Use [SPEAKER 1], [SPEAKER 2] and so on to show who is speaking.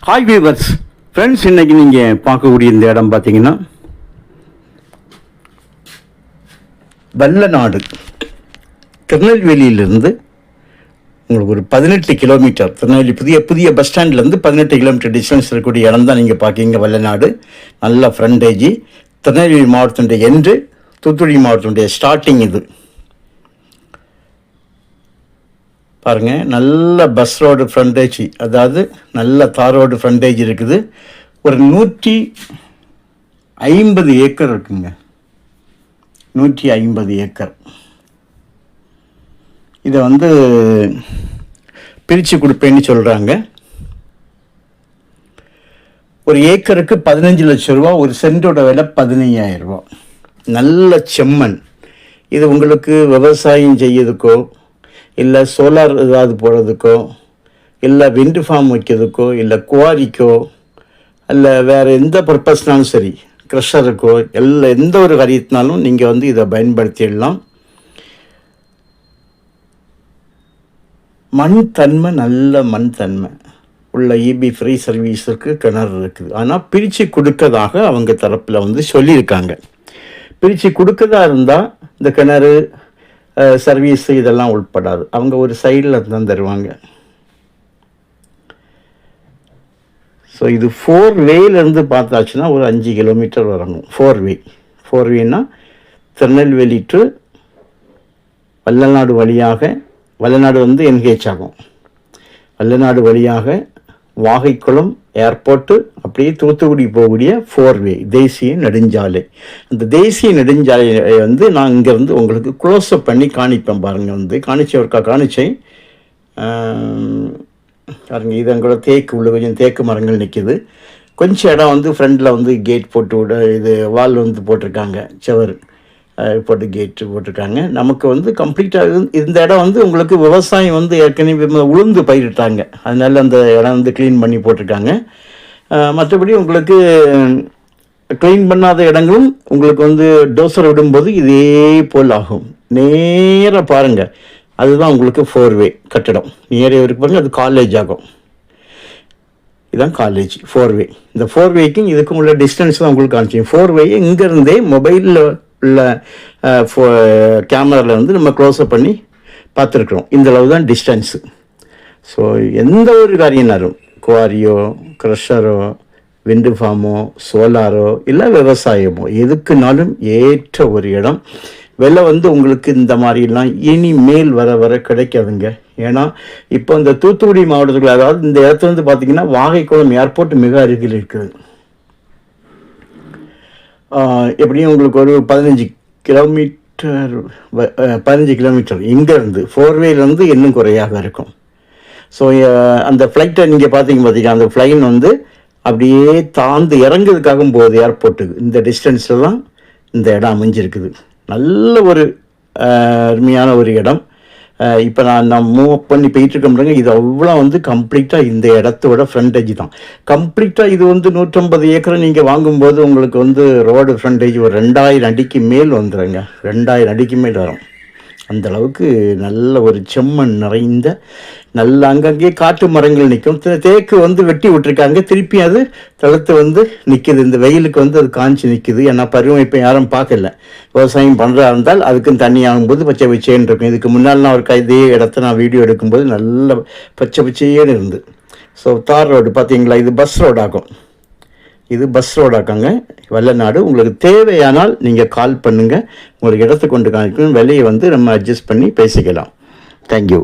[SPEAKER 1] Hi viewers friends, இன்றைக்கி நீங்கள் பார்க்கக்கூடிய இந்த இடம் பார்த்தீங்கன்னா வல்லநாடு. திருநெல்வேலியிலிருந்து உங்களுக்கு ஒரு 18 கிலோமீட்டர், திருநெல்வேலி புதிய பஸ் ஸ்டாண்ட்லேருந்து 18 கிலோமீட்டர் டிஸ்டன்ஸ் இருக்கக்கூடிய இடம் தான் நீங்கள் பார்க்கிங்க. வல்லநாடு நல்ல ஃப்ரண்டேஜி, திருநெல்வேலி மாவட்டத்தினுடைய எண்டு, தூத்துக்குடி மாவட்டத்தினுடைய ஸ்டார்டிங். இது பாருங்கள், நல்ல பஸ் ரோடு ஃப்ரண்டேஜ், அதாவது நல்ல தார் ரோடு ஃப்ரண்டேஜ் இருக்குது. ஒரு 150 ஏக்கர் இருக்குங்க, 150 ஏக்கர். இதை பிரித்து கொடுப்பேன்னு சொல்கிறாங்க. ஒரு ஏக்கருக்கு 15 லட்சம் ரூபா, ஒரு சென்டோட விலை 15,000 ரூபா. நல்ல செம்மண். இது உங்களுக்கு விவசாயம் செய்யறதுக்கோ, இல்லை சோலார் ஏதாவது போடுறதுக்கோ, இல்லை விண்டு ஃபார்ம் வைக்கிறதுக்கோ, இல்லை குவாரிக்கோ, இல்லை வேறு எந்த பர்பஸ்னாலும் சரி, க்ரஷருக்கோ, எந்த ஒரு காரியத்தினாலும் நீங்கள் இதை பயன்படுத்திடலாம். மண் தன்மை, நல்ல மண் தன்மை உள்ள இபி ஃப்ரீ சர்வீஸுக்கு கிணறு இருக்குது. ஆனால் பிரித்து கொடுக்கறதாக அவங்க தரப்பில் சொல்லியிருக்காங்க. பிரித்து கொடுக்கறதா இருந்தால் இந்த கிணறு சர்வீஸு இதெல்லாம் உட்படாது. அவங்க ஒரு சைடில் தான் தருவாங்க. ஸோ இது 4 வேலேருந்து பார்த்தாச்சுன்னா ஒரு 5 கிலோமீட்டர் வரணும். 4 வேனா திருநெல்வேலி டு வல்லநாடு வழியாக, வல்லநாடு என்ஹெச் ஆகும். வல்லநாடு வழியாக வாகைக்குளம் ஏர்போர்ட்டு, அப்படியே தூத்துக்குடி போகக்கூடிய 4 வே தேசிய நெடுஞ்சாலை. அந்த தேசிய நெடுஞ்சாலையை நான் இங்கேருந்து உங்களுக்கு க்ளோஸ்அப் பண்ணி காணிப்பேன். பாருங்கள், காணிச்சேன் பாருங்க. இது எங்களோட தேக்கு உள்ள கொஞ்சம் தேக்கு மரங்கள் நிற்கிது. கொஞ்சம் இடம் ஃப்ரண்டில் கேட் போட்டு விட, இது வால் போட்டிருக்காங்க, செவர் போட்டு கேட்டு போட்டிருக்காங்க. நமக்கு கம்ப்ளீட்டாக இந்த இடம் உங்களுக்கு விவசாயம் ஏற்கனவே உளுந்து பயிரிட்டாங்க. அதனால அந்த இடம் க்ளீன் பண்ணி போட்டிருக்காங்க. மற்றபடி உங்களுக்கு க்ளீன் பண்ணாத இடங்களும் உங்களுக்கு டோசர் விடும்போது இதே போல் ஆகும். நேராக பாருங்கள், அதுதான் உங்களுக்கு 4 வே கட்டடம். நேரே வரைக்கும் பாருங்கள், அது காலேஜ் ஆகும். இதுதான் காலேஜ் 4 வே. இந்த 4 வேக்கும் இதுக்கும் உள்ள டிஸ்டன்ஸ் தான் உங்களுக்கு காமிச்சிங்க. 4 வேயை இங்கேருந்தே மொபைலில் உள்ள கேமராவில் நம்ம க்ளோஸ்அப் பண்ணி பார்த்துருக்குறோம். இந்தளவு தான் டிஸ்டன்ஸு. ஸோ எந்த ஒரு காரியம்னாலும், குவாரியோ, க்ரஷரோ, விண்டு ஃபார்மோ, சோலாரோ, இல்லை விவசாயமோ, எதுக்குனாலும் ஏற்ற ஒரு இடம். விலை உங்களுக்கு இந்த மாதிரிலாம் இனிமேல் வர கிடைக்காதுங்க. ஏன்னா இப்போ இந்த தூத்துக்குடி மாவட்டத்தில், அதாவது இந்த இடத்துல பார்த்திங்கன்னா வாகைக்குளம் ஏர்போர்ட் மிக அருகில் இருக்குது. எப்படியும் உங்களுக்கு ஒரு 15 கிலோமீட்டர் இங்கேருந்து 4 வேலேருந்து இன்னும் குறையாக இருக்கும். ஸோ அந்த ஃப்ளைட்டை நீங்கள் பார்த்தீங்கன்னா அந்த ஃப்ளைன் அப்படியே தாழ்ந்து இறங்குறதுக்காகவும் போகுது ஏர்போர்ட்டுக்கு. இந்த டிஸ்டன்ஸில் தான் இந்த இடம் அமைஞ்சிருக்குது. நல்ல ஒரு அருமையான ஒரு இடம். இப்போ நான் மூவ் பண்ணி போயிட்டுருக்கோம்ங்க. இது அவ்வளோ கம்ப்ளீட்டாக இந்த இடத்தோட ஃப்ரண்டேஜ் தான். கம்ப்ளீட்டாக இது 150 ஏக்கரை நீங்கள் வாங்கும்போது உங்களுக்கு ரோடு ஃப்ரண்டேஜ் ஒரு 2000 அடிக்கு மேல் வந்துடுங்க. 2000 அடிக்கு மேல் வரும். அந்தளவுக்கு நல்ல ஒரு செம்மண் நிறைந்த நல்ல அங்கங்கே காட்டு மரங்கள் நிற்கும். தேக்கு வெட்டி விட்டுருக்காங்க. திருப்பி அது தளர்த்து நிற்கிது. இந்த வெயிலுக்கு அது காஞ்சி நிற்கிது. ஏன்னா பருவம் இப்போ யாரும் பார்க்கல. விவசாயம் பண்ணுறா இருந்தால் அதுக்குன்னு தண்ணி ஆகும்போது பச்சை பச்சைன்னு இருக்கும். இதுக்கு முன்னால் நான் ஒரு இதே இடத்த நான் வீடியோ எடுக்கும்போது நல்ல பச்சை பச்சையேன்னு இருந்து. ஸோ தார் ரோடு பார்த்தீங்களா, இது பஸ் ரோடாகும். இது பஸ் ரோடாக்காங்க வல்லநாடு. உங்களுக்கு தேவையானால் நீங்கள் கால் பண்ணுங்கள். உங்களுக்கு இடத்துக்கு கொண்டு காணிக்கும் விலையை நம்ம அட்ஜஸ்ட் பண்ணி பேசிக்கலாம். தேங்க்யூ.